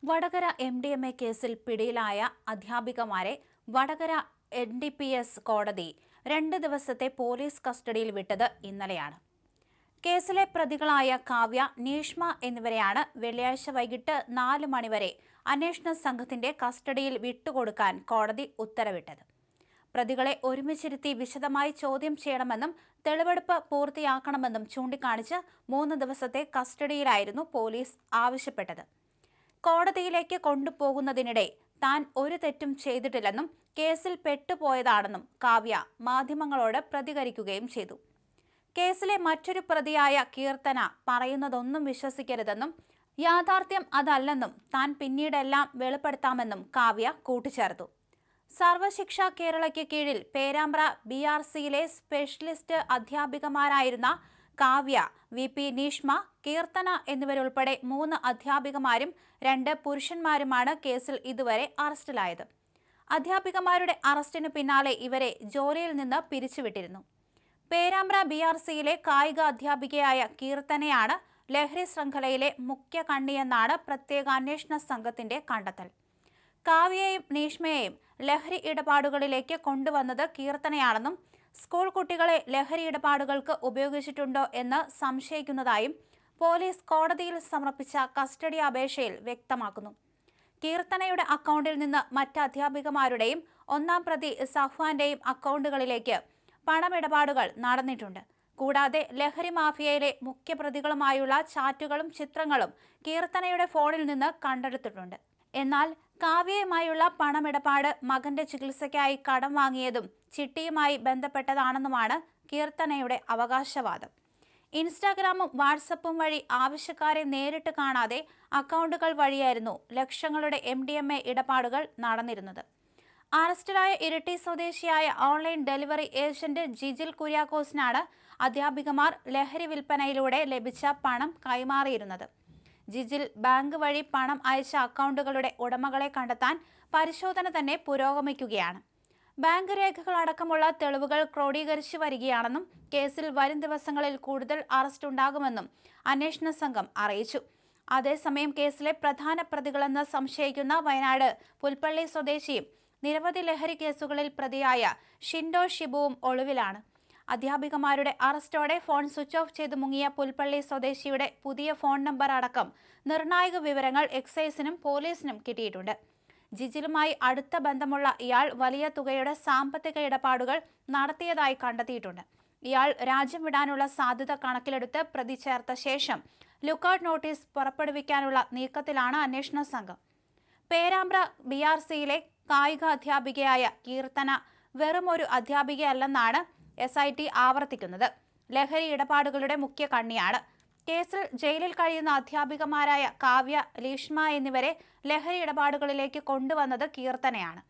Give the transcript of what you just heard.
Vadakara MDMA കേസിൽ പിടിയിലായ അധ്യാപികമാരെ Vadakara NDPS കോടതി 2 ദിവസത്തെ പോലീസ് കസ്റ്റഡിയിൽ വിട്ടത് ഇന്നലെയാണ്. കേസിലെ പ്രതികളായ കാവ്യ, നീഷ്മ എന്നിവരെയാണ് വെള്ളിയാഴ്ച വൈകിട്ട് 4 മണിവരെ അന്വേഷണ സംഘത്തിന്റെ കസ്റ്റഡിയിൽ വിട്ടുകൊടുക്കാൻ കോടതി ഉത്തരവിട്ടത്. പ്രതികളെ ഒരുമിച്ചിരുത്തി വിശദമായി ചോദ്യം ചെയ്യണമെന്നും തെളിവെടുപ്പ് പൂർത്തിയാക്കണമെന്നും ചൂണ്ടിക്കാണിച്ച് 3 ദിവസത്തെ കസ്റ്റഡിയിലായിരുന്നു പോലീസ് ആവശ്യപ്പെട്ടത്. കോടതിയിലേക്ക് കൊണ്ടുപോകുന്നതിനിടെ താൻ ഒരു തെറ്റും ചെയ്തിട്ടില്ലെന്നും കേസിൽ പെട്ടുപോയതാണെന്നും കാവ്യ മാധ്യമങ്ങളോട് പ്രതികരിക്കുകയും ചെയ്തു. കേസിലെ മറ്റൊരു പ്രതിയായ കീർത്തന പറയുന്നതൊന്നും വിശ്വസിക്കരുതെന്നും യാഥാർത്ഥ്യം അതല്ലെന്നും താൻ പിന്നീടെല്ലാം വെളിപ്പെടുത്താമെന്നും കാവ്യ കൂട്ടിച്ചേർത്തു. സർവശിക്ഷ കേരളയ്ക്ക് കീഴിൽ പേരാമ്പ്ര BRCയിലെ സ്പെഷ്യലിസ്റ്റ് അധ്യാപികമാരായിരുന്ന കാവ്യ, VP നീഷ്മ, കീർത്തന എന്നിവരുൾപ്പെടെ 3 അധ്യാപികമാരും 2 പുരുഷന്മാരുമാണ് കേസിൽ ഇതുവരെ അറസ്റ്റിലായത്. അധ്യാപികമാരുടെ അറസ്റ്റിനു പിന്നാലെ ഇവരെ ജോലിയിൽ നിന്ന് പിരിച്ചുവിട്ടിരുന്നു. പേരാമ്പ്ര BRCയിലെ കായിക അധ്യാപികയായ കീർത്തനയാണ് ലഹരി ശൃംഖലയിലെ മുഖ്യ കണ്ണിയെന്നാണ് പ്രത്യേക അന്വേഷണ സംഘത്തിന്റെ കണ്ടെത്തൽ. കാവ്യയെയും നീഷ്മയെയും ലഹരി ഇടപാടുകളിലേക്ക് കൊണ്ടുവന്നത് കീർത്തനയാണെന്നും സ്കൂൾ കുട്ടികളെ ലഹരി ഇടപാടുകൾക്ക് ഉപയോഗിച്ചിട്ടുണ്ടോ എന്ന് സംശയിക്കുന്നതായും പോലീസ് കോടതിയിൽ സമർപ്പിച്ച കസ്റ്റഡി അപേക്ഷയിൽ വ്യക്തമാക്കുന്നു. കീർത്തനയുടെ അക്കൗണ്ടിൽ നിന്ന് മറ്റ് അധ്യാപികമാരുടെയും 1-ാം പ്രതി സഹ്വാന്റെയും അക്കൗണ്ടുകളിലേക്ക് പണമിടപാടുകൾ നടന്നിട്ടുണ്ട്. കൂടാതെ ലഹരി മാഫിയയിലെ മുഖ്യപ്രതികളുമായുള്ള ചാറ്റുകളും ചിത്രങ്ങളും കീർത്തനയുടെ ഫോണിൽ നിന്ന് കണ്ടെടുത്തിട്ടുണ്ട്. എന്നാൽ കാവ്യയുമായുള്ള പണമിടപാട് മകന്റെ ചികിത്സയ്ക്കായി കടം വാങ്ങിയതും ചിട്ടിയുമായി ബന്ധപ്പെട്ടതാണെന്നുമാണ് കീർത്തനയുടെ അവകാശവാദം. ഇൻസ്റ്റാഗ്രാമും വാട്സപ്പും വഴി ആവശ്യക്കാരെ നേരിട്ട് കാണാതെ അക്കൗണ്ടുകൾ വഴിയായിരുന്നു ലക്ഷങ്ങളുടെ MDMA ഇടപാടുകൾ നടന്നിരുന്നത്. അറസ്റ്റിലായ ഇരിട്ടി സ്വദേശിയായ ഓൺലൈൻ ഡെലിവറി ഏജന്റ് ജിജിൽ കുര്യാക്കോസിനാണ് അധ്യാപികമാർ ലഹരി വിൽപ്പനയിലൂടെ ലഭിച്ച പണം കൈമാറിയിരുന്നത്. ജിജിൽ ബാങ്ക് വഴി പണം അയച്ച അക്കൗണ്ടുകളുടെ ഉടമകളെ കണ്ടെത്താൻ പരിശോധന തന്നെ പുരോഗമിക്കുകയാണ്. ബാങ്ക് രേഖകളടക്കമുള്ള തെളിവുകൾ ക്രോഡീകരിച്ചു വരികയാണെന്നും കേസിൽ വരും ദിവസങ്ങളിൽ കൂടുതൽ അറസ്റ്റ് ഉണ്ടാകുമെന്നും അന്വേഷണ സംഘം അറിയിച്ചു. അതേസമയം കേസിലെ പ്രധാന പ്രതികളെന്ന് സംശയിക്കുന്ന വയനാട് പുൽപ്പള്ളി സ്വദേശിയും നിരവധി ലഹരി കേസുകളിൽ പ്രതിയായ ഷിൻഡോ ഷിബുവും ഒളിവിലാണ്. അധ്യാപികമാരുടെ അറസ്റ്റോടെ ഫോൺ സ്വിച്ച് ഓഫ് ചെയ്ത് മുങ്ങിയ പുൽപ്പള്ളി സ്വദേശിയുടെ പുതിയ ഫോൺ നമ്പർ അടക്കം നിർണായക വിവരങ്ങൾ എക്സൈസിനും പോലീസിനും കിട്ടിയിട്ടുണ്ട്. ജിജിലുമായി അടുത്ത ബന്ധമുള്ള ഇയാൾ വലിയ തുകയുടെ സാമ്പത്തിക ഇടപാടുകൾ നടത്തിയതായി കണ്ടെത്തിയിട്ടുണ്ട്. ഇയാൾ രാജ്യം വിടാനുള്ള സാധ്യത കണക്കിലെടുത്ത് പ്രതി ചേർത്ത ശേഷം ലുക്കൌട്ട് നോട്ടീസ് പുറപ്പെടുവിക്കാനുള്ള നീക്കത്തിലാണ് അന്വേഷണ സംഘം. പേരാമ്പ്ര BRCയിലെ കായിക അധ്യാപികയായ കീർത്തന വെറുമൊരു അധ്യാപികയല്ലെന്നാണ് SIT ആവർത്തിക്കുന്നത്. ലഹരി ഇടപാടുകളുടെ മുഖ്യ കണ്ണിയാണ്. കേസിൽ ജയിലിൽ കഴിയുന്ന അധ്യാപികമാരായ കാവ്യ, നീഷ്മ എന്നിവരെ ലഹരി ഇടപാടുകളിലേക്ക് കൊണ്ടുവന്നത് കീർത്തനയാണ്.